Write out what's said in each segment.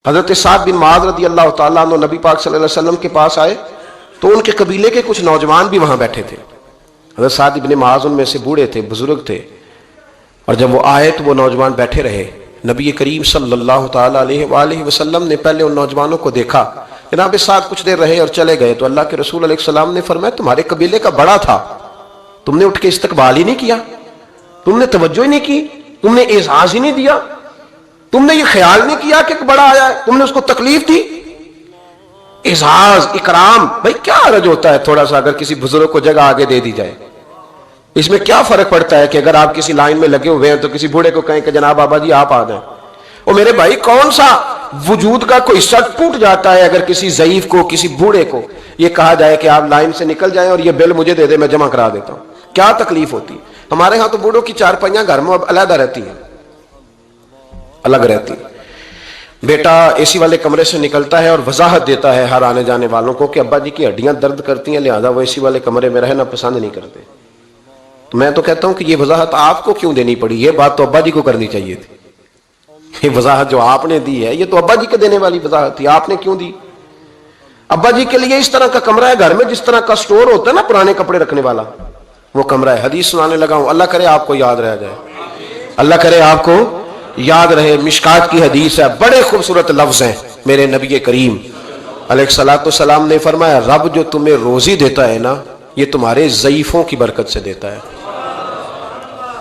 حضرت سعد بن معاذ رضی اللہ تعالیٰ عنہ نبی پاک صلی اللہ علیہ وسلم کے پاس آئے تو ان کے قبیلے کے کچھ نوجوان بھی وہاں بیٹھے تھے. حضرت سعد بن معاذ ان میں سے بوڑھے تھے, بزرگ تھے, اور جب وہ آئے تو وہ نوجوان بیٹھے رہے. نبی کریم صلی اللہ تعالیٰ علیہ وآلہ وسلم نے پہلے ان نوجوانوں کو دیکھا, جناب ساتھ کچھ دیر رہے اور چلے گئے. تو اللہ کے رسول علیہ السلام نے فرمایا تمہارے قبیلے کا بڑا تھا, تم نے اٹھ کے استقبال ہی نہیں کیا, تم نے توجہ ہی نہیں کی, تم نے اعزاز ہی نہیں دیا, تم نے یہ خیال نہیں کیا کہ ایک بڑا آیا ہے, تم نے اس کو تکلیف دی. اعزاز اکرام, بھائی کیا حرج ہوتا ہے تھوڑا سا اگر کسی بزرگ کو جگہ آگے دے دی جائے؟ اس میں کیا فرق پڑتا ہے کہ اگر آپ کسی لائن میں لگے ہوئے ہیں تو کسی بوڑھے کو کہیں کہ جناب بابا جی آپ آ جائیں. اور میرے بھائی کون سا وجود کا کوئی حصہ ٹوٹ جاتا ہے اگر کسی ضعیف کو, کسی بوڑھے کو یہ کہا جائے کہ آپ لائن سے نکل جائیں اور یہ بل مجھے دے دے میں جمع کرا دیتا ہوں؟ کیا تکلیف ہوتی؟ ہمارے ہاں تو بوڑھوں کی چارپائیاں گھر میں علیحدہ رہتی ہیں, الگ رہتی. بیٹا اے سی والے کمرے سے نکلتا ہے اور وضاحت دیتا ہے ہر آنے جانے والوں کو کہ ابا جی کی ہڈیاں درد کرتی ہیں لہذا وہ اے سی والے کمرے میں رہنا پسند نہیں کرتے. تو میں تو کہتا ہوں کہ یہ وضاحت آپ کو کیوں دینی پڑی؟ یہ بات تو ابا جی کو کرنی چاہیے تھی. یہ وضاحت جو آپ نے دی ہے یہ تو ابا جی کے دینے والی وضاحت تھی, آپ نے کیوں دی؟ ابا جی کے لیے اس طرح کا کمرہ ہے گھر میں جس طرح کا سٹور ہوتا ہے نا پرانے کپڑے رکھنے والا, وہ کمرہ ہے. حدیث سنانے لگا ہوں, اللہ کرے آپ کو یاد رہ جائے, اللہ کرے آپ کو یاد رہے. مشکات کی حدیث ہے, بڑے خوبصورت لفظ ہیں. میرے نبی کریم علیہ الصلوۃ والسلام نے فرمایا رب جو تمہیں روزی دیتا ہے نا یہ تمہارے ضعیفوں کی برکت سے دیتا ہے.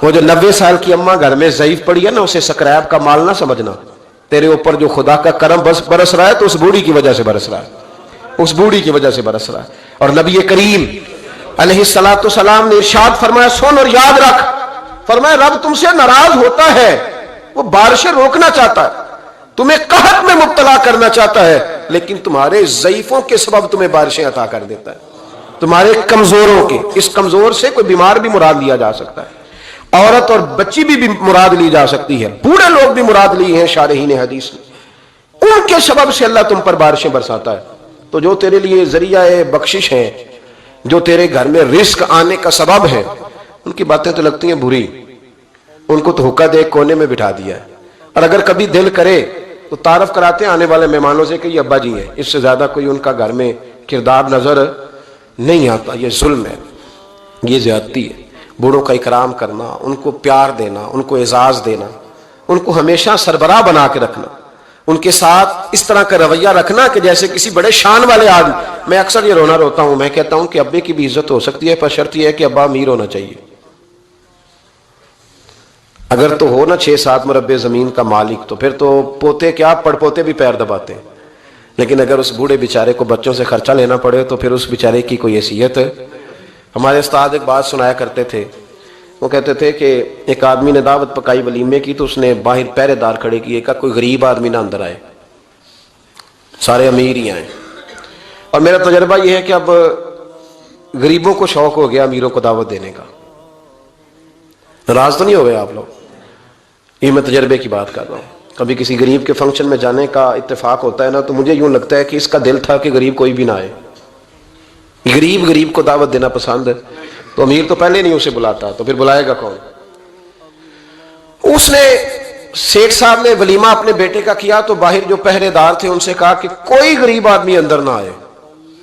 وہ جو 90 سال کی اماں گھر میں ضعیف پڑی ہے نا اسے سکریب کا مال نہ سمجھنا. تیرے اوپر جو خدا کا کرم برس رہا ہے تو اس بوڑھی کی وجہ سے برس رہا ہے, اس بوڑھی کی وجہ سے برس رہا ہے. اور نبی کریم علیہ الصلوۃ والسلام نے ارشاد فرمایا سن اور یاد رکھ, فرمایا رب تم سے ناراض ہوتا ہے, وہ بارشیں روکنا چاہتا ہے, تمہیں قحط میں مبتلا کرنا چاہتا ہے, لیکن تمہارے ضعیفوں کے سبب تمہیں بارشیں عطا کر دیتا ہے, تمہارے کمزوروں کے. اس کمزور سے کوئی بیمار بھی مراد لیا جا سکتا ہے, عورت اور بچی بھی مراد لی جا سکتی ہے, بوڑھے لوگ بھی مراد لیے ہیں شارحین حدیث نے. ان کے سبب سے اللہ تم پر بارشیں برساتا ہے. تو جو تیرے لیے ذریعہ بخشش ہیں, جو تیرے گھر میں رزق آنے کا سبب ہے, ان کی باتیں تو لگتی ہیں بری, ان کو تو حکا دے کونے میں بٹھا دیا ہے. اور اگر کبھی دل کرے تو تعارف کراتے ہیں آنے والے مہمانوں سے کہ یہ ابا جی ہیں, اس سے زیادہ کوئی ان کا گھر میں کردار نظر نہیں آتا. یہ ظلم ہے, یہ زیادتی ہے. بوڑھوں کا اکرام کرنا, ان کو پیار دینا, ان کو اعزاز دینا, ان کو ہمیشہ سربراہ بنا کے رکھنا, ان کے ساتھ اس طرح کا رویہ رکھنا کہ جیسے کسی بڑے شان والے آدمی. میں اکثر یہ روتا ہوں, میں کہتا ہوں کہ ابے کی بھی عزت ہو سکتی ہے پر شرط یہ ہے کہ ابا امیر ہونا چاہیے. اگر تو ہو نا 6-7 مربع زمین کا مالک تو پھر تو پوتے کیا پڑ پوتے بھی پیر دباتے ہیں. لیکن اگر اس بوڑھے بیچارے کو بچوں سے خرچہ لینا پڑے تو پھر اس بیچارے کی کوئی حیثیت. ہمارے استاد ایک بات سنایا کرتے تھے, وہ کہتے تھے کہ ایک آدمی نے دعوت پکائی ولیمے کی تو اس نے باہر پہرے دار کھڑے کیے, کہا کوئی غریب آدمی نہ اندر آئے, سارے امیر ہی آئے. اور میرا تجربہ یہ ہے کہ اب غریبوں کو شوق ہو گیا امیروں کو دعوت دینے کا. ناراض تو نہیں ہو گئے آپ لوگ؟ یہ میں تجربے کی بات کر رہا ہوں. کبھی کسی غریب کے فنکشن میں جانے کا اتفاق ہوتا ہے نا تو مجھے یوں لگتا ہے کہ اس کا دل تھا کہ غریب کوئی بھی نہ آئے. غریب کو دعوت دینا پسند ہے, تو امیر تو پہلے نہیں اسے بلاتا, تو پھر بلائے گا کون؟ اس نے سیٹھ صاحب نے ولیمہ اپنے بیٹے کا کیا تو باہر جو پہرے دار تھے ان سے کہا کہ کوئی غریب آدمی اندر نہ آئے,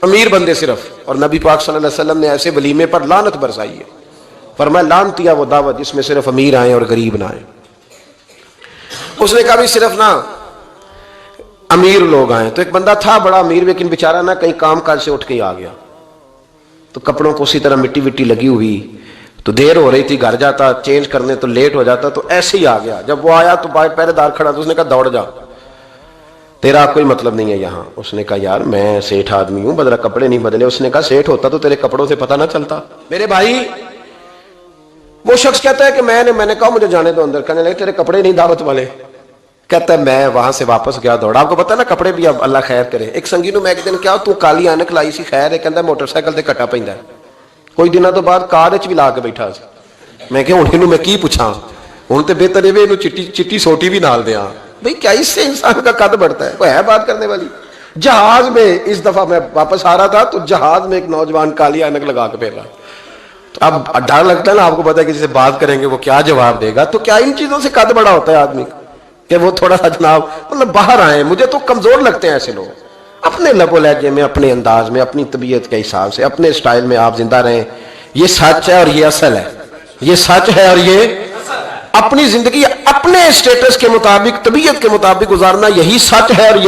امیر بندے صرف. اور نبی پاک صلی اللہ علیہ وسلم نے ایسے ولیمے پر لعنت برسائی ہے, فرمایا لعنتیا وہ دعوت جس میں صرف امیر آئیں اور غریب نہ آئیں. اس نے کہا بھی صرف نہ امیر لوگ آئیں. تو ایک بندہ تھا بڑا امیر لیکن بیچارہ نہ کہیں کام کاج سے اٹھ کے ہی آ گیا, تو کپڑوں کو اسی طرح مٹی وٹی لگی ہوئی, تو دیر ہو رہی تھی, گھر جاتا چینج کرنے تو لیٹ ہو جاتا, تو ایسے ہی آ گیا. جب وہ آیا تو پہرے دار کھڑا, تو اس نے کہا دوڑ جا, تیرا کوئی مطلب نہیں ہے یہاں. اس نے کہا یار میں سیٹھ آدمی ہوں, بدلا کپڑے نہیں بدلے. اس نے کہا سیٹھ ہوتا تو تیرے کپڑوں سے پتہ نہ چلتا. میرے بھائی وہ شخص کہتا ہے کہ میں نے کہا مجھے جانے دو اندر. کہنے لگے تیرے کپڑے نہیں دعوت والے. کہتا ہے میں وہاں سے واپس گیا دوڑا. آپ کو پتا نا کپڑے بھی اب اللہ خیر کرے. ایک سنگی نو میں ایک دن کیا تو کالی اینک لائی سی, خیر ہے کہندا موٹر سائیکل تے کٹا پیندا ہے. کوئی دنوں تو بعد کار وچ بھی لا کے بیٹھا سی. میں کہ ہن اینو میں کی پوچھاں, ہن تے بہتر ہے اینو چٹی سوٹی بھی نال دیاں. بھئی کیا اس سے انسان کا قد بڑھتا ہے؟ کوئی ہے بات کرنے والی؟ جہاز میں اس دفعہ میں واپس آ رہا تھا تو جہاز میں ایک نوجوان کالی اینک لگا کے پھر رہا. تو اب ڈر لگتا ہے نا, آپ کو پتا ہے کہ جسے بات کریں گے وہ کیا جواب دے گا. تو کیا ان چیزوں سے قد بڑا ہوتا ہے آدمی کا؟ کہ وہ تھوڑا سا جناب مطلب باہر آئے. مجھے تو کمزور لگتے ہیں ایسے لوگ. اپنے لب و لہجے میں, اپنے انداز میں, اپنی طبیعت کے حساب سے, اپنے سٹائل میں آپ زندہ رہیں. یہ سچ ہے اور یہ اصل ہے. یہ سچ ہے اور یہ اپنی زندگی اپنے اسٹیٹس کے مطابق, طبیعت کے مطابق گزارنا, یہی سچ ہے اور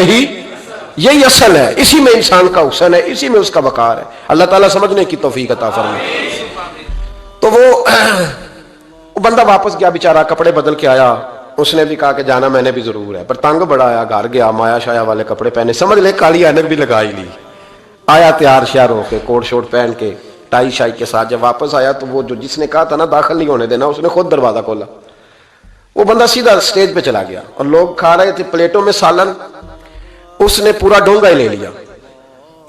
یہی اصل ہے. اسی میں انسان کا حسن ہے, اسی میں اس کا وقار ہے. اللہ تعالیٰ سمجھنے کی توفیق عطا فرمائے. تو وہ بندہ واپس گیا بیچارہ, کپڑے بدل کے آیا. اس نے بھی کہا کہ جانا میں نے بھی ضرور ہے, پر تنگ بڑا آیا. گھر گیا, مایا شایا والے کپڑے پہنے, سمجھ لے کالی اینک بھی لگا ہی لی. آیا تیار شیار ہو کے, کوٹ شوٹ پہن کے, ٹائی شائی کے ساتھ. جب واپس آیا تو وہ جو جس نے کہا تھا نا داخل نہیں ہونے دینا, اس نے خود دروازہ کھولا. وہ بندہ سیدھا اسٹیج پہ چلا گیا اور لوگ کھا رہے تھے پلیٹوں میں سالن. اس نے پورا ڈونگا ہی لے لیا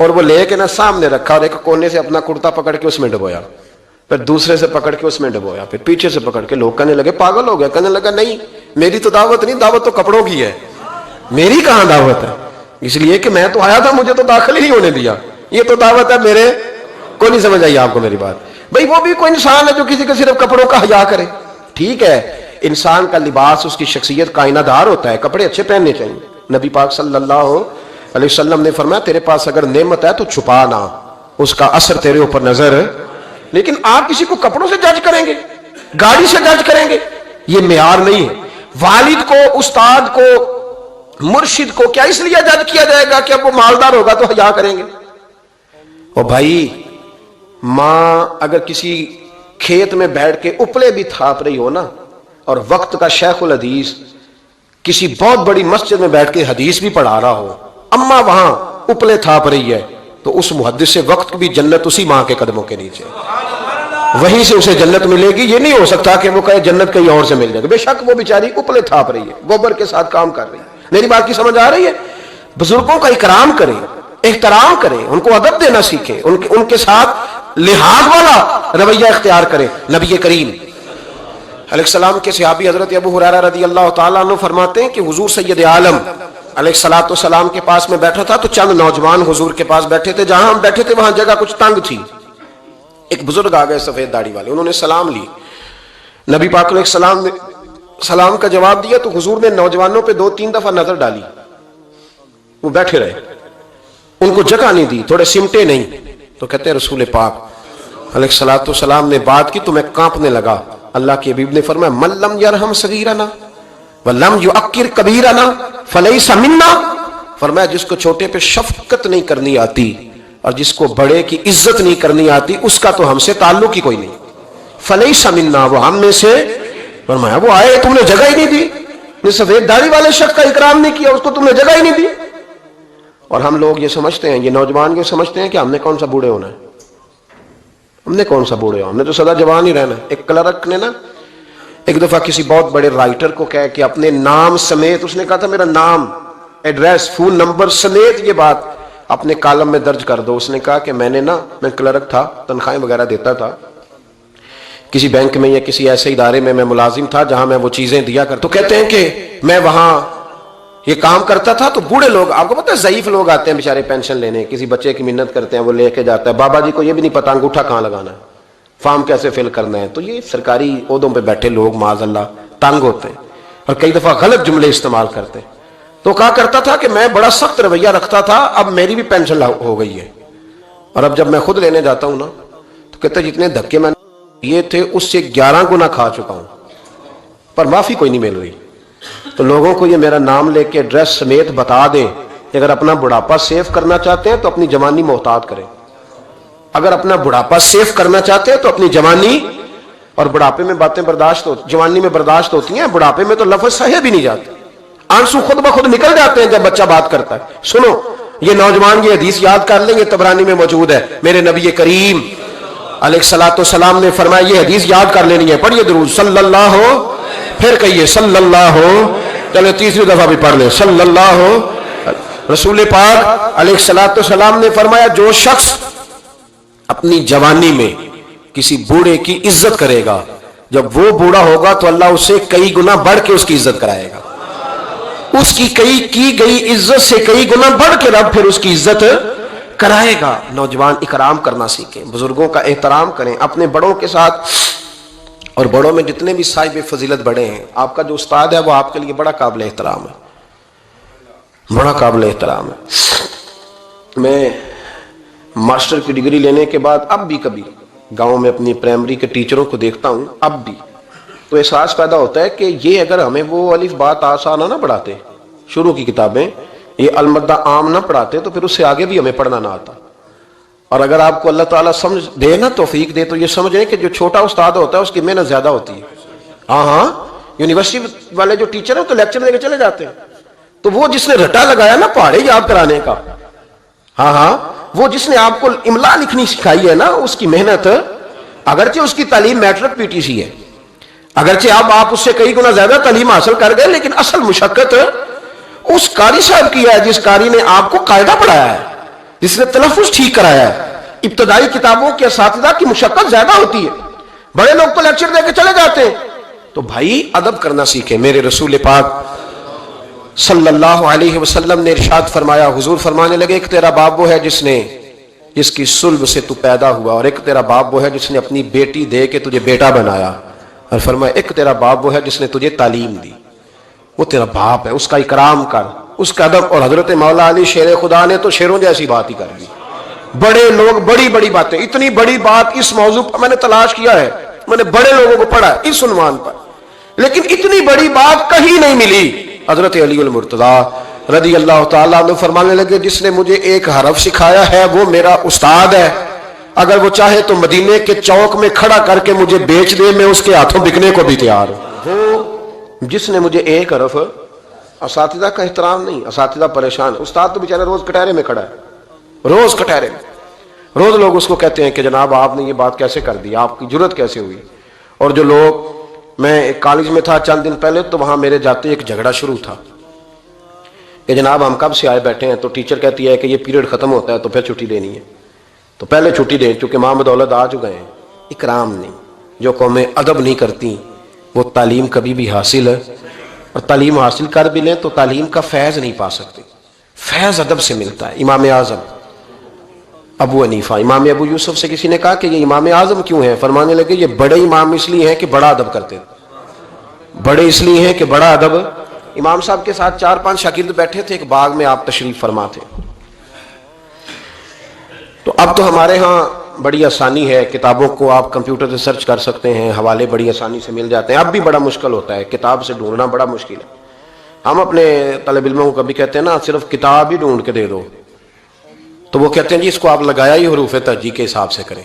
اور وہ لے کے نا سامنے رکھا, اور ایک کونے سے اپنا کرتا پکڑ کے اس میں ڈبویا, پھر دوسرے سے پکڑ کے اس میں ڈبویا, پھر پیچھے سے پکڑ کے. لوگ کہنے لگے پاگل ہو گیا. کہنے لگا نہیں, میری تو دعوت نہیں, دعوت تو کپڑوں کی ہے, میری کہاں دعوت ہے. اس لیے کہ میں تو آیا تھا, مجھے تو داخل ہی نہیں ہونے دیا. یہ تو دعوت ہے میرے کو. نہیں سمجھ آئی آپ کو میری بات؟ بھائی وہ بھی کوئی انسان ہے جو کسی کے صرف کپڑوں کا حیا کرے. ٹھیک ہے, انسان کا لباس اس کی شخصیت کا آئینہ دار ہوتا ہے, کپڑے اچھے پہننے چاہیے. نبی پاک صلی اللہ علیہ وسلم نے فرمایا تیرے پاس اگر نعمت ہے تو چھپا نہ, اس کا اثر تیرے اوپر نظر. لیکن آپ کسی کو کپڑوں سے جج کریں گے, گاڑی سے جج کریں گے, یہ معیار نہیں ہے. والد کو, استاد کو, مرشد کو کیا اس لیے جج کیا جائے گا کہ اب وہ مالدار ہوگا تو حیا کریں گے؟ اور بھائی ماں اگر کسی کھیت میں بیٹھ کے اپلے بھی تھاپ رہی ہو نا, اور وقت کا شیخ الحدیث کسی بہت بڑی مسجد میں بیٹھ کے حدیث بھی پڑھا رہا ہو, اماں وہاں اپلے تھاپ رہی ہے, تو اس محدث سے وقت بھی جنت اسی ماں کے قدموں کے نیچے, وہیں سے اسے جنت ملے گی. یہ نہیں ہو سکتا کہ وہ کہے جنت کہیں اور سے مل جائے گا. بے شک وہ بیچاری اپلے تھاپ رہی ہے, گوبر کے ساتھ کام کر رہی ہے. میری بات کی سمجھ آ رہی ہے؟ بزرگوں کا اکرام کریں, احترام کریں, ان کو ادب دینا سیکھیں, ان کے ساتھ لحاظ والا رویہ اختیار کریں. نبی کریم علیہ السلام کے صحابی حضرت ابو ہریرہ رضی اللہ تعالیٰ عنہ فرماتے ہیں کہ حضور سید عالم علیہ الصلوۃ والسلام کے پاس میں بیٹھا تھا, تو چند نوجوان حضور کے پاس بیٹھے تھے. جہاں ہم بیٹھے تھے وہاں جگہ کچھ تنگ تھی. ایک بزرگ آ گئے سفید داڑھی والے, انہوں نے سلام لی. نبی پاک علیہ السلام نے سلام کا جواب دیا تو حضور نے نوجوانوں پہ 2-3 دفعہ نظر ڈالی. وہ بیٹھے رہے, ان کو جگہ نہیں دی, تھوڑے سمٹے نہیں. تو کہتے ہیں رسول پاک علیہ الصلوۃ والسلام نے بات کی تو میں کانپنے لگا. اللہ کے حبیب نے فرمایا من لم یرحم صغیرنا ولم یعکر کبیرنا فلیس منا. فرمایا جس کو چھوٹے پہ شفقت نہیں کرنی آتی اور جس کو بڑے کی عزت نہیں کرنی آتی, اس کا تو ہم سے تعلق ہی کوئی نہیں. فلیس منا, وہ ہم میں سے. فرمایا وہ آئے, تم نے جگہ ہی نہیں دی. سفید داڑھی والے شخص کا اکرام نہیں کیا, اس کو تم نے جگہ ہی نہیں دی. اور ہم لوگ یہ سمجھتے ہیں, یہ نوجوان یہ سمجھتے ہیں کہ ہم نے کون سا بوڑھے ہونا ہے, ہم نے کون سا بوڑھے ہو, ہم نے تو سدا جوان ہی رہنا. ایک کلرک نے نا ایک دفعہ کسی بہت بڑے رائٹر کو کہہ کہ اپنے نام سمیت, اس نے کہا تھا میرا نام, ایڈریس, فون نمبر سمیت یہ بات اپنے کالم میں درج کر دو. اس نے کہا کہ میں کلرک تھا, تنخواہیں وغیرہ دیتا تھا کسی بینک میں یا کسی ایسے ادارے میں ملازم تھا جہاں میں وہ چیزیں دیا کرتا. تو کہتے ہیں کہ میں وہاں یہ کام کرتا تھا. تو بوڑھے لوگ, آپ کو پتہ ہے ضعیف لوگ آتے ہیں بیچارے پینشن لینے, کسی بچے کی منت کرتے ہیں, وہ لے کے جاتا ہے. بابا جی کو یہ بھی نہیں پتا انگوٹھا کہاں لگانا ہے, فارم کیسے فل کرنا ہے. تو یہ سرکاری عہدوں پہ بیٹھے لوگ معاذ اللہ تنگ ہوتے ہیں اور کئی دفعہ غلط جملے استعمال کرتے ہیں. تو کہا کرتا تھا کہ میں بڑا سخت رویہ رکھتا تھا, اب میری بھی پینشن ہو گئی ہے, اور اب جب میں خود لینے جاتا ہوں نا تو کہتے جتنے دھکے میں یہ تھے اس سے 11 گنا کھا چکا ہوں, پر معافی کوئی نہیں مل رہی. تو لوگوں کو یہ میرا نام لے کے ایڈریس سمیت بتا دیں کہ اگر اپنا بڑھاپا سیف کرنا چاہتے ہیں تو اپنی جوانی محتاط کریں. اگر اپنا بڑھاپا سیف کرنا چاہتے ہیں تو اپنی جوانی, اور بڑھاپے میں باتیں برداشت جوانی میں برداشت ہوتی ہیں, بڑھاپے میں تو لفظ سہے بھی نہیں جاتے, آنسو خود بخود نکل جاتے ہیں جب بچہ بات کرتا ہے. سنو یہ نوجوان یہ حدیث یاد کر لیں, یہ طبرانی میں موجود ہے. میرے نبی کریم علیہ الصلوۃ والسلام نے فرمایا یہ حدیث یاد کر لینی ہے. پڑھیے درود صلی اللہ ہو, پھر کہیے صلی اللہ ہو, چلے تیسری دفعہ بھی پڑھ لیں صلی اللہ ہو. رسول پاک علیہ الصلوۃ والسلام نے فرمایا جو شخص اپنی جوانی میں کسی بوڑھے کی عزت کرے گا, جب وہ بوڑھا ہوگا تو اللہ اسے کئی گنا بڑھ کے اس کی عزت کرائے گا. اس کی کی گئی عزت سے کئی گنا بڑھ کے رب پھر اس کی عزت کرائے گا. نوجوان اکرام کرنا سیکھیں, بزرگوں کا احترام کریں, اپنے بڑوں کے ساتھ اور بڑوں میں جتنے بھی صاحب فضیلت بڑے ہیں، آپ کا جو استاد ہے وہ آپ کے لیے بڑا قابل احترام ہے، بڑا قابل احترام ہے۔ میں ماسٹر کی ڈگری لینے کے بعد اب بھی کبھی گاؤں میں اپنی پرائمری کے ٹیچروں کو دیکھتا ہوں، اب بھی تو احساس پیدا ہوتا ہے کہ یہ اگر ہمیں وہ الف بات آسانہ نہ پڑھاتے، شروع کی کتابیں یہ المدہ عام نہ پڑھاتے، تو پھر اس سے آگے بھی ہمیں پڑھنا نہ آتا۔ اور اگر آپ کو اللہ تعالیٰ سمجھ دے نا، توفیق دے، تو یہ سمجھیں کہ جو چھوٹا استاد ہوتا ہے اس کی محنت زیادہ ہوتی ہے۔ ہاں یونیورسٹی والے جو ٹیچر ہیں تو لیکچر دے کے چلے جاتے ہیں، تو وہ جس نے رٹا لگایا نا پہاڑے یاد کرانے کا، وہ جس نے آپ کو املا لکھنی سکھائی ہے نا، اس کی محنت، اگرچہ اس کی تعلیم میٹرک پی ٹی سی ہے، اگرچہ اب آپ اس سے کئی گنا زیادہ تعلیم حاصل کر گئے، لیکن اصل مشقت اس قاری صاحب کی ہے جس قاری نے آپ کو قاعدہ پڑھایا ہے، جس نے تلفظ ٹھیک کرایا ہے۔ ابتدائی کتابوں کے اساتذہ کی مشقت زیادہ ہوتی ہے، بڑے لوگ تو لیکچر دے کے چلے جاتے ہیں۔ تو بھائی ادب کرنا سیکھیں۔ میرے رسول پاک صلی اللہ علیہ وسلم نے ارشاد فرمایا، حضور فرمانے لگے، ایک تیرا باپ وہ ہے جس کی صلب سے تو پیدا ہوا، اور ایک تیرا باپ وہ ہے جس نے اپنی بیٹی دے کے تجھے بیٹا بنایا، اور فرمایا ایک تیرا باپ وہ ہے جس نے تجھے تعلیم دی، وہ تیرا باپ ہے، اس کا اکرام کر، اس کا ادب۔ اور حضرت مولا علی شیر خدا نے تو شیروں جیسی بات ہی کر دی۔ بڑے لوگ بڑی بڑی باتیں، اتنی بڑی بات اس موضوع پر میں نے تلاش کیا ہے، میں نے بڑے لوگوں کو پڑھا اس عنوان پر، لیکن اتنی بڑی بات کہیں نہیں ملی۔ حضرت علی المرتضیٰ رضی اللہ تعالیٰ عنہ فرمانے لگے، جس نے مجھے ایک حرف سکھایا ہے وہ میرا استاد ہے، اگر وہ چاہے تو مدینے کے چوک میں کھڑا کر کے مجھے بیچ دے، میں اس کے ہاتھوں بکنے کو بھی تیار ہوں۔ وہ جس نے مجھے ایک حرف، اساتذہ کا احترام نہیں، اساتذہ پریشان، استاد تو بیچارہ روز کٹہرے میں کھڑا ہے، روز کٹہرے میں، روز لوگ اس کو کہتے ہیں کہ جناب آپ نے یہ بات کیسے کر دی، آپ کی جرت کیسے ہوئی۔ اور جو لوگ، میں ایک کالج میں تھا چند دن پہلے، تو وہاں میرے جاتے ایک جھگڑا شروع تھا کہ جناب ہم کب سے آئے بیٹھے ہیں، تو ٹیچر کہتی ہے کہ یہ پیریڈ ختم ہوتا ہے تو پھر چھٹی دینی ہے، تو پہلے چھٹی دیں، چونکہ ماں بدولت آ چکے ہیں۔ اکرام نہیں، جو قومیں ادب نہیں کرتی وہ تعلیم کبھی بھی حاصل ہے، اور تعلیم حاصل کر بھی لیں تو تعلیم کا فیض نہیں پا سکتے۔ فیض ادب سے ملتا ہے۔ امام اعظم ابو حنیفہ، امام ابو یوسف سے کسی نے کہا کہ یہ امام اعظم کیوں ہیں؟ فرمانے لگے یہ بڑے امام اس لیے ہیں کہ بڑا ادب کرتے تھے، بڑے اس لیے ہیں کہ بڑا ادب۔ امام صاحب کے ساتھ 4-5 شاگرد بیٹھے تھے، ایک باغ میں آپ تشریف فرما تھے۔ تو اب تو ہمارے ہاں بڑی آسانی ہے، کتابوں کو آپ کمپیوٹر سے سرچ کر سکتے ہیں، حوالے بڑی آسانی سے مل جاتے ہیں۔ اب بھی بڑا مشکل ہوتا ہے، کتاب سے ڈھونڈنا بڑا مشکل ہے۔ ہم اپنے طالب علموں کو کبھی کہتے ہیں نا صرف کتاب ہی ڈھونڈ کے دے دو، تو وہ کہتے ہیں جی اس کو آپ لگایا ہی حروف ترجیح کے حساب سے کریں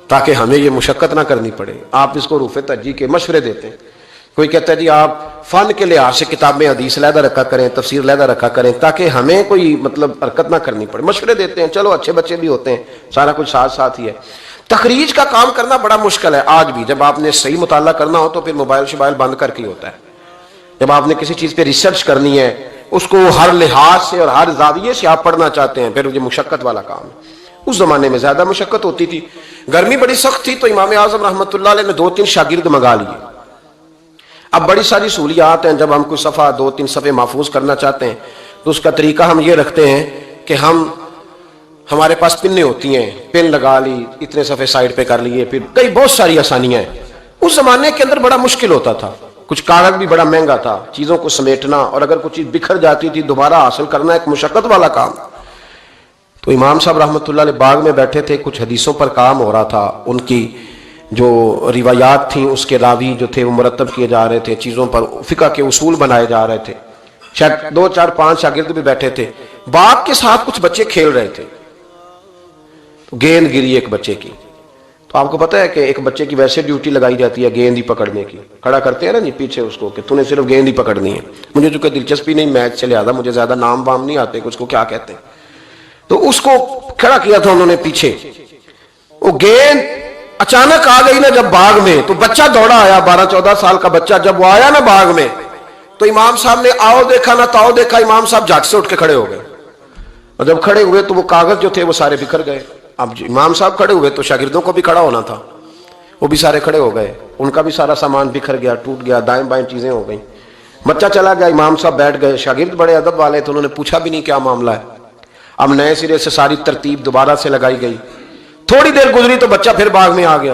تاکہ ہمیں یہ مشقت نہ کرنی پڑے۔ آپ اس کو حروف ترجیح کے مشورے دیتے ہیں۔ کوئی کہتا ہے جی آپ فن کے لحاظ سے کتابیں حدیث علیحدہ رکھا کریں، تفسیر علیحدہ رکھا کریں تاکہ ہمیں کوئی حرکت نہ کرنی پڑے، مشورے دیتے ہیں۔ چلو اچھے بچے بھی ہوتے ہیں، سارا کچھ ساتھ ساتھ ہی ہے۔ تخریج کا کام کرنا بڑا مشکل ہے آج بھی۔ جب آپ نے صحیح مطالعہ کرنا ہو تو پھر موبائل شبائل بند کر کے ہوتا ہے۔ جب آپ نے کسی چیز پہ ریسرچ کرنی ہے، اس کو ہر لحاظ سے اور ہر زاویے سے آپ پڑھنا چاہتے ہیں، پھر یہ مشقت والا کام ہے۔ اس زمانے میں زیادہ مشقت ہوتی تھی، گرمی بڑی سخت تھی، تو امام اعظم رحمۃ اللہ علیہ نے 2-3 شاگرد منگا لیے۔ اب بڑی ساری سہولیات ہیں، جب ہم کوئی صفحہ 2-3 صفحے محفوظ کرنا چاہتے ہیں تو اس کا طریقہ ہم یہ رکھتے ہیں کہ ہمارے پاس پنیں ہوتی ہیں، پن لگا لی، اتنے صفحے سائڈ پہ کر لیے، پھر کئی بہت ساری آسانیاں ہیں۔ اس زمانے کے اندر بڑا مشکل ہوتا تھا، کچھ کاغذ بھی بڑا مہنگا تھا، چیزوں کو سمیٹنا، اور اگر کچھ چیز بکھر جاتی تھی دوبارہ حاصل کرنا ایک مشقت والا کام۔ تو امام صاحب رحمۃ اللہ علیہ باغ میں بیٹھے تھے، کچھ حدیثوں پر کام ہو رہا تھا، ان کی جو روایات تھیں اس کے راوی جو تھے وہ مرتب کیے جا رہے تھے، چیزوں پر فقہ کے اصول بنائے جا رہے تھے، شاید 2-4-5 شاگرد بھی بیٹھے تھے۔ باغ کے ساتھ کچھ بچے کھیل رہے تھے، گیند گری ایک بچے کی، تو آپ کو پتہ ہے کہ ایک بچے کی ویسے ڈیوٹی لگائی جاتی ہے گیند ہی پکڑنے کی، کھڑا کرتے ہیں نا جی پیچھے اس کو کہ تو نے صرف گیند ہی پکڑنی ہے۔ مجھے چونکہ دلچسپی نہیں میچ سے لہٰذا مجھے زیادہ نام وام نہیں آتے کہ اس کو کیا کہتے ہیں، تو اس کو کھڑا کیا تھا انہوں نے پیچھے۔ وہ گیند اچانک آ گئی نا جب باغ میں، تو بچہ دوڑا آیا، 12-14 سال کا بچہ، جب وہ آیا نا باغ میں تو امام صاحب نے آؤ دیکھا نہ تاؤ دیکھا، امام صاحب جھٹ سے اٹھ کے کھڑے ہو گئے، اور جب کھڑے ہوئے تو وہ کاغذ جو تھے وہ سارے بکھر گئے۔ اب امام صاحب کھڑے ہوئے تو شاگردوں کو بھی کھڑا ہونا تھا، وہ بھی سارے کھڑے ہو گئے، ان کا بھی سارا سامان بکھر گیا، ٹوٹ گیا، دائیں بائیں چیزیں ہو گئیں۔ بچہ چلا گیا، امام صاحب بیٹھ گئے، شاگرد بڑے ادب والے تھے، انہوں نے پوچھا بھی نہیں کیا معاملہ ہے۔ اب نئے سرے سے ساری ترتیب دوبارہ سے لگائی گئی، تھوڑی دیر گزری تو بچہ پھر باغ میں آ گیا۔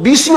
20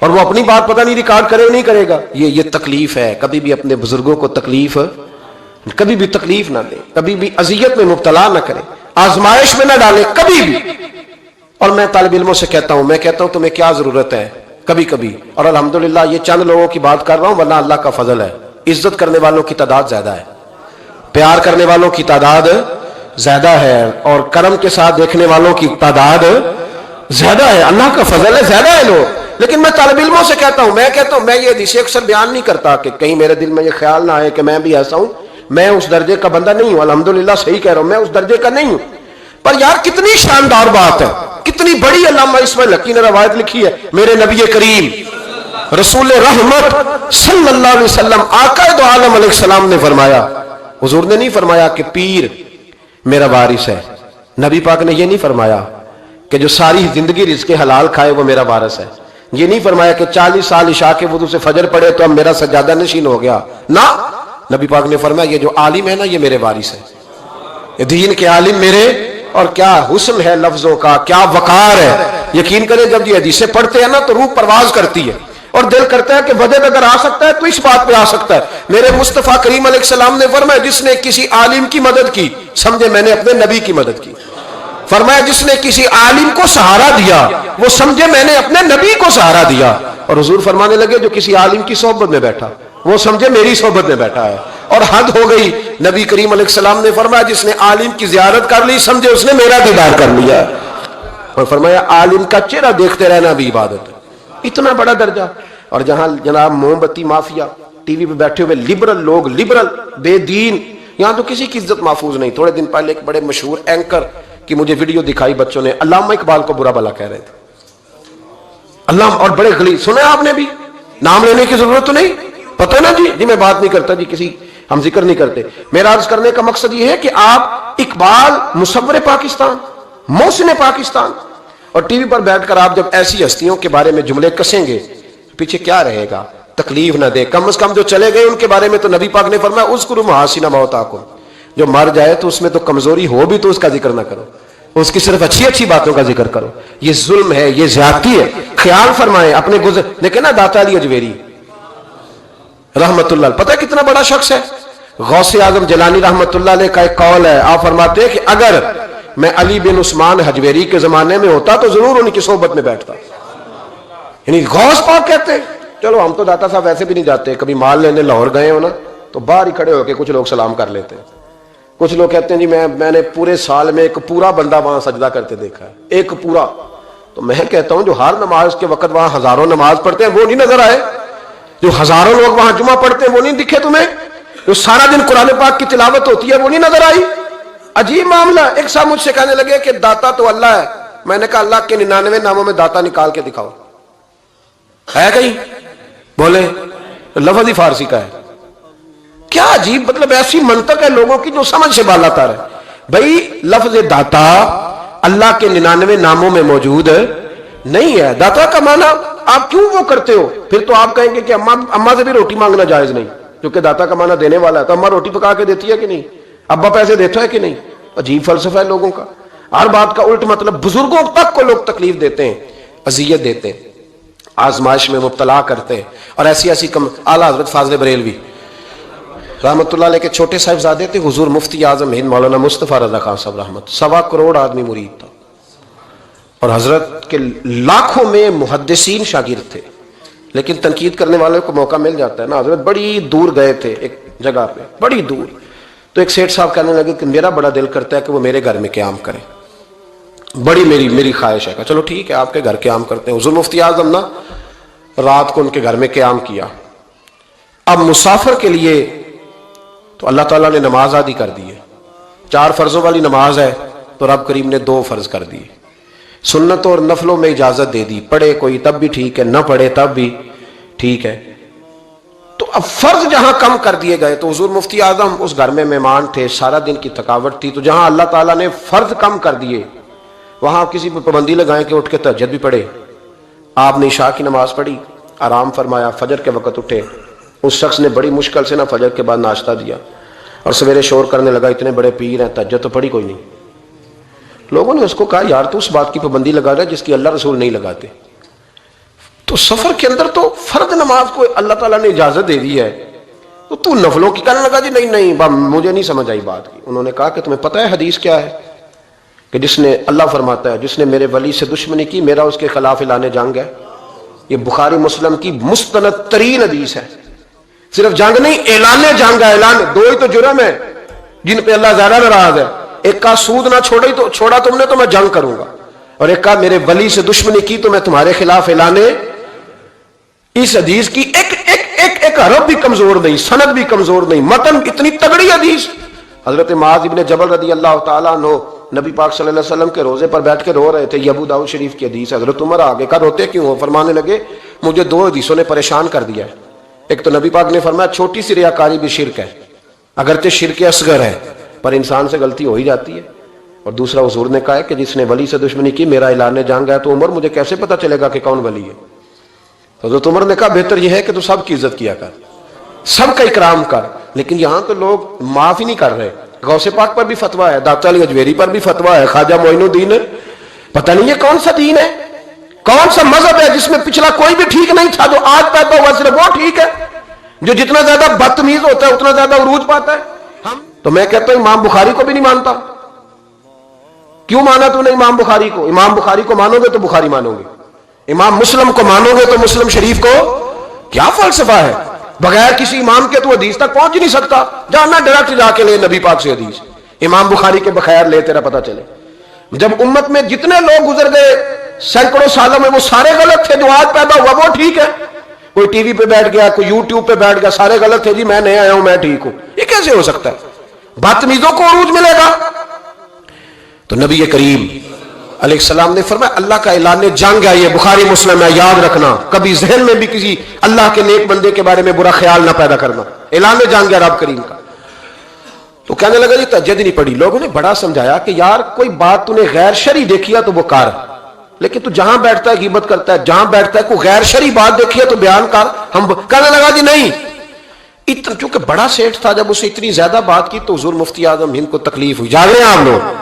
اور وہ اپنی بات پتہ نہیں ریکارڈ کرے نہیں کرے گا. یہ تکلیف ہے. کبھی بھی اپنے بزرگوں کو تکلیف کبھی بھی تکلیف نہ دے, کبھی بھی اذیت میں مبتلا نہ کرے, آزمائش میں نہ ڈالے کبھی بھی. اور میں طالب علموں سے کہتا ہوں تمہیں کیا ضرورت ہے کبھی کبھی, اور الحمدللہ یہ چند لوگوں کی بات کر رہا ہوں ورنہ اللہ کا فضل ہے, عزت کرنے والوں کی تعداد زیادہ ہے, پیار کرنے والوں کی تعداد زیادہ ہے, اور کرم کے ساتھ دیکھنے والوں کی تعداد زیادہ ہے. اللہ کا فضل ہے, زیادہ ہے لوگ. لیکن میں طالب علموں سے کہتا ہوں میں یہ حدیث اکثر بیان نہیں کرتا کہ کہیں میرے دل میں یہ خیال نہ آئے کہ میں بھی ایسا ہوں. میں اس درجے کا بندہ نہیں ہوں, الحمدللہ صحیح کہہ رہا ہوں, میں اس درجے کا نہیں ہوں. پر یار کتنی شاندار بات ہے, کتنی بڑی علامہ اسماعیل حقی نے روایت لکھی ہے. میرے نبی کریم رسول رحمت صلی اللہ علیہ وسلم آقا دو عالم علیہ السلام نے فرمایا, حضور نے نہیں فرمایا کہ پیر میرا وارث ہے, نبی پاک نے یہ نہیں فرمایا کہ جو ساری زندگی رزق حلال کھائے وہ میرا وارث ہے, یہ نہیں فرمایا کہ 40 سال عشاء کے وضو سے فجر پڑے تو اب میرا سجادہ نشین ہو گیا. نہ, نبی پاک نے فرمایا یہ جو عالم ہے نا یہ میرے وارث ہے, یہ دین کے عالم میرے. اور کیا حسن ہے لفظوں کا, کیا وقار ہے. یقین کریں جب یہ حدیثیں پڑھتے ہیں نا تو روح پرواز کرتی ہے اور دل کرتا ہے کہ وجد اگر آ سکتا ہے تو اس بات پہ آ سکتا ہے. میرے مصطفیٰ کریم علیہ السلام نے فرمایا جس نے کسی عالم کی مدد کی سمجھے میں نے اپنے نبی کی مدد کی. فرمایا جس نے کسی عالم کو سہارا دیا وہ سمجھے میں نے اپنے نبی کو سہارا دیا. اور حضور فرمانے لگے جو کسی عالم کی صحبت میں بیٹھا وہ سمجھے میری صحبت میں بیٹھا ہے. اور حد ہو گئی, نبی کریم علیہ السلام نے فرمایا جس نے عالم کی زیارت کر لی سمجھے اس نے میرا دیدار کر لیا. اور فرمایا عالم کا چہرہ دیکھتے رہنا بھی عبادت ہے. اتنا بڑا درجہ. اور جہاں جناب موم بتی مافیا ٹی وی پہ بیٹھے ہوئے لبرل لوگ, لبرل بے دین, یہاں تو کسی کی عزت محفوظ نہیں. تھوڑے دن پہلے ایک بڑے مشہور اینکر کی مجھے ویڈیو دکھائی بچوں نے, علامہ اقبال کو برا بھلا کہہ رہے تھے. اللہ, اور بڑے غلیظ. سنے آپ نے بھی, نام لینے کی ضرورت تو نہیں, پتہ نا جی میں بات نہیں کرتا جی, کسی ہم ذکر نہیں کرتے. میرا عرض کرنے کا مقصد یہ ہے کہ آپ اقبال مصور پاکستان, محسن پاکستان, اور ٹی وی پر بیٹھ کر آپ جب ایسی ہستیوں کے بارے میں جملے کسیں گے پیچھے کیا رہے گا؟ تکلیف نہ دے. کم از کم جو چلے گئے ان کے بارے میں تو نبی پاک نے فرمایا اذکروا محاسن موتاکم, جو مر جائے تو اس میں تو کمزوری ہو بھی تو اس کا ذکر نہ کرو, اس کی صرف اچھی اچھی باتوں کا ذکر کرو. یہ ظلم ہے, یہ زیادتی ہے. خیال فرمائیں اپنے گزر. دیکھیں نا داتا علی اجویری رحمت اللہ, پتہ ہے کتنا بڑا شخص ہے. غوث اعظم جیلانی رحمت اللہ علیہ کا ایک قول ہے, آپ فرماتے ہیں کہ اگر میں علی بن عثمان حجویری کے زمانے میں ہوتا تو ضرور ان کی صحبت میں بیٹھتا. یعنی غوث پاک کہتے ہیں. چلو ہم تو داتا صاحب ویسے بھی نہیں جاتے, کبھی مال لینے لاہور گئے ہو نا تو باہر ہی کھڑے ہو کے کچھ لوگ سلام کر لیتے ہیں. کچھ لوگ کہتے ہیں جی میں نے پورے سال میں ایک پورا بندہ وہاں سجدہ کرتے دیکھا ہے, ایک پورا. تو میں کہتا ہوں جو ہر نماز کے وقت وہاں ہزاروں نماز پڑھتے ہیں وہ نہیں نظر آئے؟ جو ہزاروں لوگ وہاں جمعہ پڑھتے ہیں وہ نہیں دکھے تمہیں؟ جو سارا دن قرآن پاک کی تلاوت ہوتی ہے وہ نہیں نظر آئی؟ عجیب معاملہ. ایک صاحب مجھ سے کہنے لگے کہ داتا تو اللہ ہے. میں نے کہا اللہ کے 99 ناموں میں داتا نکال کے دکھاؤ, ہے کہیں؟ بولے لفظ ہی فارسی کا ہے. کیا عجیب, مطلب ایسی منطق ہے لوگوں کی جو سمجھ سے بالا تر ہے. بھائی لفظ داتا اللہ کے 99 ناموں میں موجود نہیں ہے. داتا کا معنی آپ کیوں وہ کرتے ہو؟ پھر تو آپ کہیں گے کہ اماں سے بھی روٹی مانگنا جائز نہیں, کیونکہ داتا کا معنی دینے والا ہے. تو اماں روٹی پکا کے دیتی ہے کہ نہیں؟ ابا پیسے دیتا ہے کہ نہیں؟ عجیب فلسفہ ہے لوگوں کا. ہر بات کا الٹ مطلب. بزرگوں تک کو لوگ تکلیف دیتے ہیں, اذیت دیتے ہیں, آزمائش میں مبتلا کرتے ہیں. اور ایسی اعلیٰ حضرت فاضل بریلوی رحمت اللہ علیہ کے چھوٹے صاحبزادے تھے حضور مفتی اعظم ہند مولانا مصطفیٰ رضا خان صاحب رحمت. 1.25 کروڑ آدمی مرید تھا, اور حضرت کے لاکھوں میں محدثین شاگرد تھے. لیکن تنقید کرنے والوں کو موقع مل جاتا ہے نا. حضرت بڑی دور گئے تھے ایک جگہ پہ, بڑی دور. تو ایک سیٹھ صاحب کہنے لگے کہ میرا بڑا دل کرتا ہے کہ وہ میرے گھر میں قیام کریں, بڑی میری خواہش ہے. کہ چلو ٹھیک ہے آپ کے گھر قیام کرتے ہیں. حضور مفتی اعظم نا رات کو ان کے گھر میں قیام کیا. اب مسافر کے لیے تو اللہ تعالیٰ نے نماز آدھی کر دی ہے. 4 فرضوں والی نماز ہے تو رب کریم نے 2 فرض کر دی. سنتوں اور نفلوں میں اجازت دے دی, پڑھے کوئی تب بھی ٹھیک ہے, نہ پڑھے تب بھی ٹھیک ہے. تو اب فرض جہاں کم کر دیے گئے تو حضور مفتی اعظم اس گھر میں مہمان تھے, سارا دن کی تھکاوٹ تھی. تو جہاں اللہ تعالیٰ نے فرض کم کر دیے وہاں کسی پہ پابندی لگائیں کہ اٹھ کے تہجد بھی پڑھے. آپ نے عشاء کی نماز پڑھی, آرام فرمایا, فجر کے وقت اٹھے. اس شخص نے بڑی مشکل سے فجر کے بعد ناشتہ دیا اور سویرے شور کرنے لگا اتنے بڑے پیر ہیں, تہجد تو پڑھی کوئی نہیں. لوگوں نے اس کو کہا یار تو اس بات کی پابندی لگا رہا ہے جس کی اللہ رسول نہیں لگاتے. تو سفر کے اندر تو فرض نماز کو اللہ تعالیٰ نے اجازت دے دی ہے، تو نفلوں کی کہنے لگا جی نہیں مجھے نہیں سمجھ آئی بات کی۔ انہوں نے کہا کہ تمہیں پتہ ہے حدیث کیا ہے؟ کہ جس نے، اللہ فرماتا ہے جس نے میرے ولی سے دشمنی کی میرا اس کے خلاف اعلان جنگ ہے۔ یہ بخاری مسلم کی مستند ترین حدیث ہے۔ صرف جنگ نہیں، اعلان جنگ ہے۔ اعلان، دو ہی تو جرم ہے جن پہ اللہ زیادہ ناراض ہے۔ ایک کا سود نہ چھوڑا تم نے تو میں جنگ کروں گا، اور ایک کا میرے ولی سے دشمنی کی تو میں تمہارے خلاف اعلان۔ اس حدیث کی ایک حرف بھی کمزور نہیں، سند بھی کمزور نہیں، متن اتنی تگڑی حدیث۔ حضرت معاذ ابن جبل رضی اللہ تعالیٰ عنہ نبی پاک صلی اللہ علیہ وسلم کے روزے پر بیٹھ کے رو رہے تھے۔ یہ ابو داؤد شریف کی حدیث ہے۔ حضرت عمر آگے کا روتے کیوں ہو؟ فرمانے لگے مجھے دو حدیثوں نے پریشان کر دیا ہے۔ ایک تو نبی پاک نے فرمایا چھوٹی سی ریاکاری بھی شرک ہے، اگرچہ شرک اصغر ہے پر انسان سے غلطی ہو ہی جاتی ہے۔ اور دوسرا حضور نے کہا ہے کہ جس نے ولی سے دشمنی کی میرا اعلان جنگ ہے۔ تو عمر مجھے کیسے پتا چلے گا کہ کون ولی ہے؟ حضرت عمر نے کہا بہتر یہ ہے کہ تو سب کی عزت کیا کر، سب کا اکرام کر۔ لیکن یہاں تو لوگ معاف ہی نہیں کر رہے۔ غوث پاک پر بھی فتویٰ ہے، داتا علی اجویری پر بھی فتویٰ ہے، خواجہ معین الدین، پتہ نہیں یہ کون سا دین ہے، کون سا مذہب ہے جس میں پچھلا کوئی بھی ٹھیک نہیں تھا، جو آج پیدا ہوا صرف وہ ٹھیک ہے، جو جتنا زیادہ بدتمیز ہوتا ہے اتنا زیادہ عروج پاتا ہے۔ تو میں کہتا ہوں امام بخاری کو بھی نہیں مانتا۔ کیوں مانا تو نے امام بخاری کو؟ امام بخاری کو مانو گے تو بخاری مانو گے، امام مسلم کو مانو گے تو مسلم شریف کو۔ کیا فلسفہ ہے؟ بغیر کسی امام کے تو حدیث تک پہنچ نہیں سکتا، جانا ڈائریکٹ جا کے لے نبی پاک سے حدیث، امام بخاری کے بخیر لے تیرا پتہ چلے۔ جب امت میں جتنے لوگ گزر گئے سینکڑوں سالوں میں وہ سارے غلط تھے، جو آج پیدا ہوا وہ ٹھیک ہے۔ کوئی ٹی وی پہ بیٹھ گیا، کوئی یوٹیوب پہ بیٹھ گیا، سارے غلط تھے جی میں نیا آیا ہوں میں ٹھیک ہوں، یہ کیسے ہو سکتا ہے؟ بدتمیزوں کو عروج ملے گا۔ تو نبی کریم علیہ السلام نے فرمایا اللہ کا اعلان جنگ ہے، یہ بخاری مسلم ہے، یاد رکھنا، کبھی ذہن میں بھی کسی اللہ کے نیک بندے کے بارے میں برا خیال نہ پیدا کرنا، اعلان جنگ ہے رب کریم کا۔ تو کہنے لگا جی تہجد نہیں پڑھی۔ لوگوں نے بڑا سمجھایا کہ یار کوئی بات تو نے غیر شرعی دیکھی ہے تو وہ کر، لیکن تو جہاں بیٹھتا ہے غیبت کرتا ہے، جہاں بیٹھتا ہے کوئی غیر شرعی بات دیکھی ہے تو بیان کر۔ ہم کہنے لگا جی نہیں، اتنا چونکہ بڑا سیٹ تھا، جب اسے اتنی زیادہ بات کی تو حضور مفتی اعظم ہند کو تکلیف ہوئی، جا رہے ہیں آپ لوگ،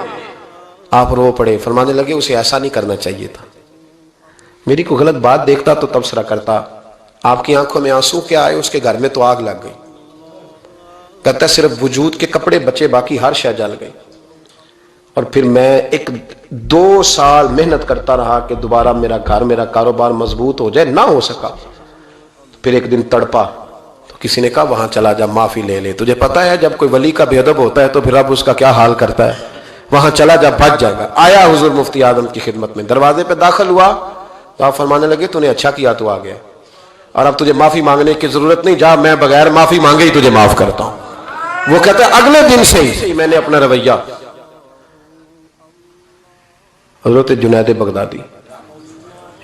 آپ رو پڑے، فرمانے لگے اسے ایسا نہیں کرنا چاہیے تھا، میری کوئی غلط بات دیکھتا تو تبصرہ کرتا، آپ کی آنکھوں میں آنسو کیا آئے، اس کے گھر میں تو آگ لگ گئی، کہتا ہے صرف وجود کے کپڑے بچے باقی ہر شے جل گئی۔ اور پھر میں 2 سال محنت کرتا رہا کہ دوبارہ میرا گھر میرا کاروبار مضبوط ہو جائے، نہ ہو سکا۔ پھر ایک دن تڑپا تو کسی نے کہا وہاں چلا جا معافی لے لے، تجھے پتا ہے جب کوئی ولی کا بے ادب ہوتا ہے تو پھر رب اس کا کیا حال کرتا ہے، وہاں چلا جا بچ جائے گا۔ آیا حضور مفتی اعظم کی خدمت میں، دروازے پہ داخل ہوا تو آپ فرمانے لگے تو نے اچھا کیا تو آ گیا، اور اب تجھے معافی مانگنے کی ضرورت نہیں، جا میں بغیر معافی مانگے ہی تجھے معاف کرتا ہوں۔ وہ کہتا ہے اگلے دن سے ہی میں نے اپنا رویہ، حضرت جنید بغدادی،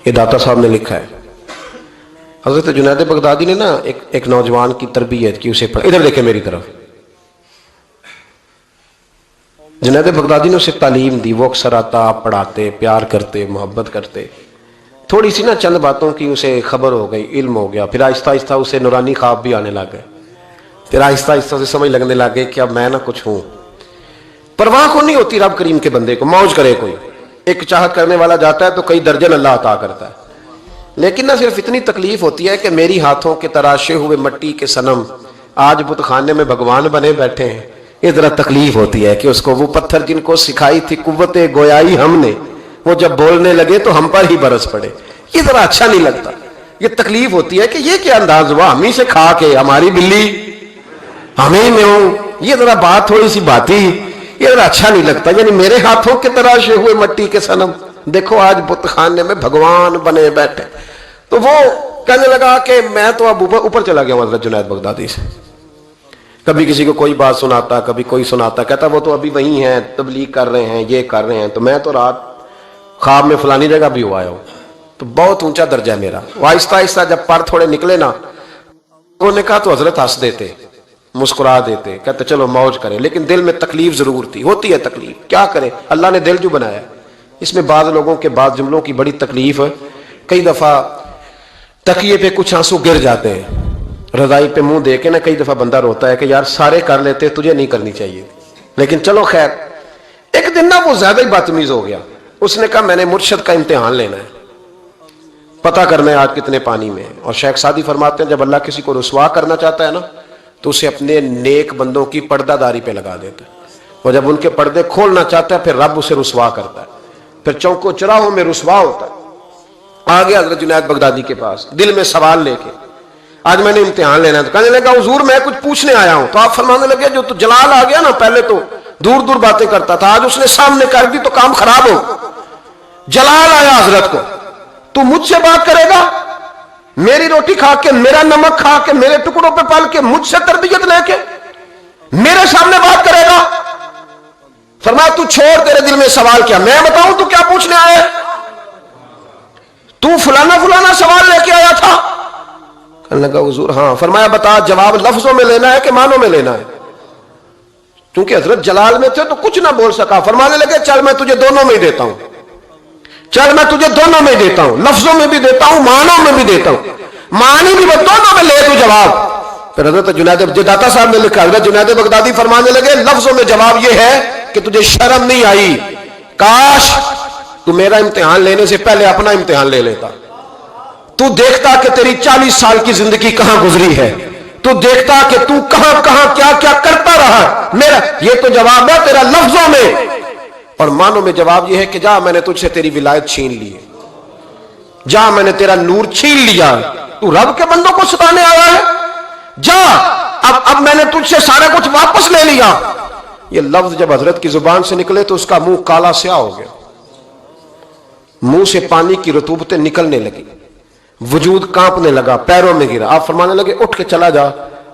یہ داتا صاحب نے لکھا ہے، حضرت جنید بغدادی نے نا ایک نوجوان کی تربیت کی، اسے ادھر دیکھیں میری طرف، جنید بغدادی نے اسے تعلیم دی، وہ اکثر آتا، پڑھاتے، پیار کرتے، محبت کرتے، تھوڑی سی نا چند باتوں کی اسے خبر ہو گئی، علم ہو گیا، پھر آہستہ آہستہ اسے نورانی خواب بھی آنے لگ گئے، پھر آہستہ آہستہ سے سمجھ لگنے لگے کہ اب میں نہ کچھ ہوں۔ پرواہ کو نہیں ہوتی رب کریم کے بندے کو، موج کرے کوئی، ایک چاہت کرنے والا جاتا ہے تو کئی درجن اللہ عطا کرتا ہے، لیکن نہ صرف اتنی تکلیف ہوتی ہے کہ میری ہاتھوں کے تراشے ہوئے مٹی کے صنم آج بت خانے میں بھگوان بنے بیٹھے ہیں، یہ ذرا تکلیف ہوتی ہے کہ اس کو وہ پتھر جن کو سکھائی تھی قوت گویائی ہم نے، وہ جب بولنے لگے تو ہم پر ہی برس پڑے، یہ ذرا اچھا نہیں لگتا، یہ تکلیف ہوتی ہے کہ یہ کیا انداز ہوا، ہم ہی سے کھا کے ہماری بلی ہمیں میں ہوں، یہ ذرا بات تھوڑی سی بات ہی، یہ ذرا اچھا نہیں لگتا، یعنی میرے ہاتھوں کے تراشے ہوئے مٹی کے صنم دیکھو آج بت خانے میں بھگوان بنے بیٹھے۔ تو وہ کہنے لگا کہ میں تو اب اوپر چلا گیا ہوں حضرت جنید بغدادی سے، کبھی کسی کو کوئی بات سناتا، کبھی کوئی سناتا، کہتا وہ تو ابھی وہیں ہیں، تبلیغ کر رہے ہیں، یہ کر رہے ہیں، تو میں تو رات خواب میں فلانی جگہ بھی ہوا ہوں، تو بہت اونچا درجہ ہے میرا۔ وہ آہستہ آہستہ جب پر تھوڑے نکلے نا، انہوں نے کہا تو حضرت ہنس دیتے، مسکرا دیتے، کہتے چلو موج کریں، لیکن دل میں تکلیف ضرور تھی، ہوتی ہے تکلیف، کیا کرے، اللہ نے دل جو بنایا، اس میں بعض لوگوں کے بعض جملوں کی بڑی تکلیف ہے، کئی دفعہ تکیے پہ کچھ آنسو گر جاتے ہیں، رضائی پہ منہ دے کے نا کئی دفعہ بندہ روتا ہے کہ یار سارے کر لیتے تجھے نہیں کرنی چاہیے، لیکن چلو خیر۔ ایک دن نا وہ زیادہ ہی بدتمیز ہو گیا، اس نے کہا میں نے مرشد کا امتحان لینا ہے، پتہ کرنا ہے آج کتنے پانی میں. اور شیخ سعدی فرماتے ہیں جب اللہ کسی کو رسوا کرنا چاہتا ہے نا تو اسے اپنے نیک بندوں کی پردہ داری پہ لگا دیتا ہے, اور جب ان کے پردے کھولنا چاہتا ہے پھر رب اسے رسوا کرتا ہے, پھر چوکوں چراہوں میں رسوا ہوتا ہے. آگے حضرت جنید بغدادی کے پاس دل میں سوال لے کے, آج میں نے امتحان لینا ہے, تو کہنے لگا حضور میں کچھ پوچھنے آیا ہوں. تو آپ فرمانے لگے جو تو جلال آ گیا نا, پہلے تو دور دور باتیں کرتا تھا, آج اس نے سامنے کر دی تو کام خراب ہو. جلال آیا حضرت کو, تو مجھ سے بات کرے گا, میری روٹی کھا کے, میرا نمک کھا کے, میرے ٹکڑوں پہ پل کے, مجھ سے تربیت لے کے میرے سامنے بات کرے گا. فرمایا تو چھوڑ, تیرے دل میں سوال کیا, میں بتاؤں تو کیا پوچھنے آئے, تو فلانا فلانا سوال لے کے آیا تھا. کہنے لگا حضور ہاں. فرمایا بتا جواب لفظوں میں لینا ہے کہ معنوں میں لینا ہے, کیونکہ حضرت جلال میں تھے تو کچھ نہ بول سکا. فرمانے لگے چل میں تجھے دونوں میں ہی دیتا ہوں, چل میں تجھے دونوں میں دیتا ہوں, لفظوں میں بھی دیتا ہوں, معنوں میں بھی دیتا ہوں, معنی بھی دونوں میں لے تو جواب. پھر حضرت جنید داتا صاحب نے لکھا, حضرت جنید بغدادی فرمانے لگے لفظوں میں جواب یہ ہے کہ تجھے شرم نہیں آئی, کاش تو میرا امتحان لینے سے پہلے اپنا امتحان لے لیتا. تو دیکھتا کہ تیری 40 سال کی زندگی کہاں گزری ہے, تو دیکھتا کہ تو کہاں کہاں کیا کیا کرتا رہا. میرا یہ تو جواب ہے تیرا لفظوں میں, اور معنوں میں جواب یہ ہے کہ جا میں نے تجھ سے تیری ولایت چھین لی, جا میں نے تیرا نور چھین لیا, تو رب کے بندوں کو ستانے آیا ہے, جا اب میں نے تجھ سے سارا کچھ واپس لے لیا. یہ لفظ جب حضرت کی زبان سے نکلے تو اس کا منہ کالا سیاہ ہو گیا, منہ سے پانی کی رطوبتیں نکلنے لگی, وجود کانپنے لگا, پیروں میں گرا. آپ فرمانے لگے اٹھ کے چلا جا,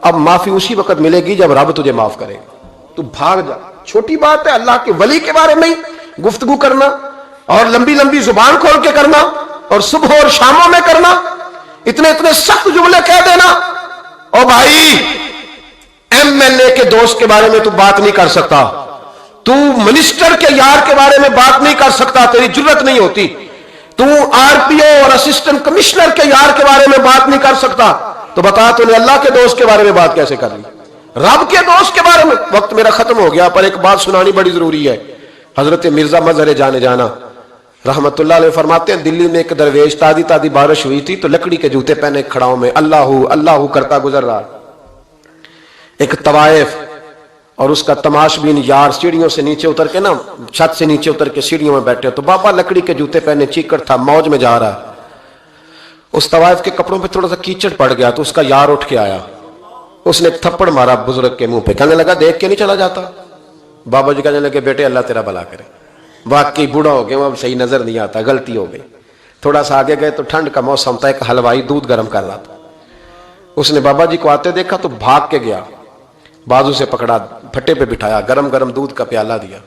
اب معافی اسی وقت ملے گی جب رب تجھے معاف کرے گا, تو بھاگ جا. چھوٹی بات ہے اللہ کے ولی کے بارے میں گفتگو کرنا, اور لمبی لمبی زبان کھول کے کرنا, اور صبح اور شاموں میں کرنا, اتنے اتنے سخت جملے کہہ دینا. او بھائی ایم ایل اے کے دوست کے بارے میں تو بات نہیں کر سکتا, تو منسٹر کے یار کے بارے میں بات نہیں کر سکتا, تیری جرت نہیں ہوتی. تو آر پی او اور اسسٹنٹ کمشنر کے یار کے بارے میں بات نہیں کر سکتا, تو بتا تو نے اللہ کے دوست کے بارے میں بات کیسے کر لی, رب کے دوست کے بارے میں. وقت میرا ختم ہو گیا, پر ایک بات سنانی بڑی ضروری ہے. حضرت مرزا مظہر جانے جانا رحمت اللہ علیہ فرماتے ہیں دلی میں ایک درویش تازی تازی بارش ہوئی تھی تو لکڑی کے جوتے پہنے کھڑاؤں میں اللہ اللہ کرتا گزر رہا. ایک طوائف اور اس کا تماش بین یار سیڑھیوں سے نیچے اتر کے نا, چھت سے نیچے اتر کے سیڑھیوں میں بیٹھے, تو بابا لکڑی کے جوتے پہنے چیکڑ تھا, موج میں جا رہا. اس طوائف کے کپڑوں پہ تھوڑا سا کیچڑ پڑ گیا تو اس کا یار اٹھ کے آیا, اس نے ایک تھپڑ مارا بزرگ کے منہ پہ, کہنے لگا دیکھ کے نہیں چلا جاتا. بابا جی کہنے لگے بیٹے اللہ تیرا بھلا کرے, واقعی بوڑھا ہو گیا, اب صحیح نظر نہیں آتا, غلطی ہو گئی. تھوڑا سا آگے گئے تو ٹھنڈ کا موسم تھا, ایک حلوائی دودھ گرم کر رہا تھا. اس نے بابا جی کو آتے دیکھا تو بھاگ کے گیا, بازو سے پکڑا, پھٹے پہ بٹھایا, گرم گرم دودھ کا پیالہ دیا.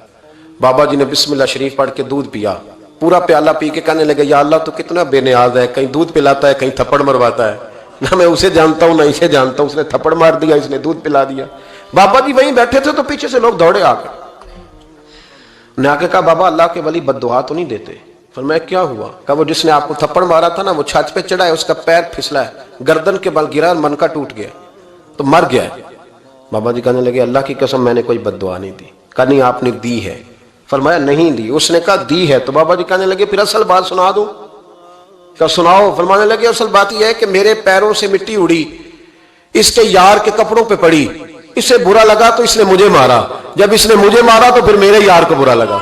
بابا جی نے بسم اللہ شریف پڑھ کے دودھ پیا, پورا پیالہ پی کے کہنے لگے یا اللہ تو کتنا بے نیاز ہے, کہیں دودھ پلاتا ہے کہیں تھپڑ مرواتا ہے, نہ میں اسے جانتا ہوں نہ اسے جانتا ہوں, اس نے تھپڑ مار دیا, اس نے دودھ پلا دیا. بابا جی وہیں بیٹھے تھے تو پیچھے سے لوگ دوڑے آ کر, نے آ کے کہا بابا اللہ کے ولی بد دعا تو نہیں دیتے. فرمایا کیا ہوا؟ کہا وہ جس نے آپ کو تھپڑ مارا تھا نا وہ چھت پہ چڑھا ہے, اس کا پیر پھسلا ہے, گردن کے بل گرا, من کا ٹوٹ گیا تو مر گیا ہے. بابا جی کہنے لگے اللہ کی قسم میں نے کوئی بد دعا نہیں دی. کہا نہیں آپ نے دی ہے. فرمایا نہیں دی. اس نے کہا دی ہے. تو بابا جی کہنے لگے پھر اصل بات سنا دوں. کہا سناؤ. فرمانے لگے اصل بات یہ ہے کہ میرے پیروں سے مٹی اڑی, اس کے یار کے کپڑوں پہ پڑی, اسے برا لگا تو اس نے مجھے مارا, جب اس نے مجھے مارا تو پھر میرے یار کو برا لگا,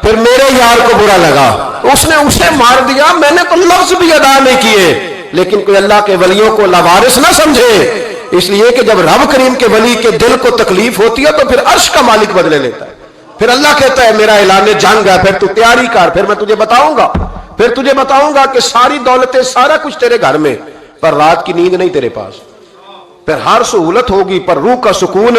پھر میرے یار کو برا لگا, اس نے اسے مار دیا. میں نے تو لفظ بھی ادا نہیں کیے, لیکن کوئی اللہ کے ولیوں کو لاوارث نہ سمجھے, اس لیے کہ جب رب کریم کے ولی کے دل کو تکلیف ہوتی ہے تو پھر عرش کا مالک بدلے لیتا ہے. پھر اللہ کہتا ہے میرا اعلان جنگ ہے, پھر تو تیاری کر, پھر میں تجھے بتاؤں گا کہ ساری دولتیں سارا کچھ تیرے گھر میں, پر رات کی نیند نہیں تیرے پاس. پھر ہر سہولت ہوگی پر روح کا سکون.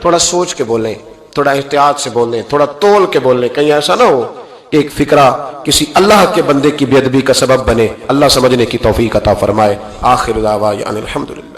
تھوڑا سوچ کے بولیں, تھوڑا احتیاط سے بولیں, تھوڑا تول کے بولیں, کہیں ایسا نہ ہو کہ ایک فکرہ کسی اللہ کے بندے کی بے ادبی کا سبب بنے. اللہ سمجھنے کی توفیق عطا فرمائے. آخر دعوانا الحمدللہ.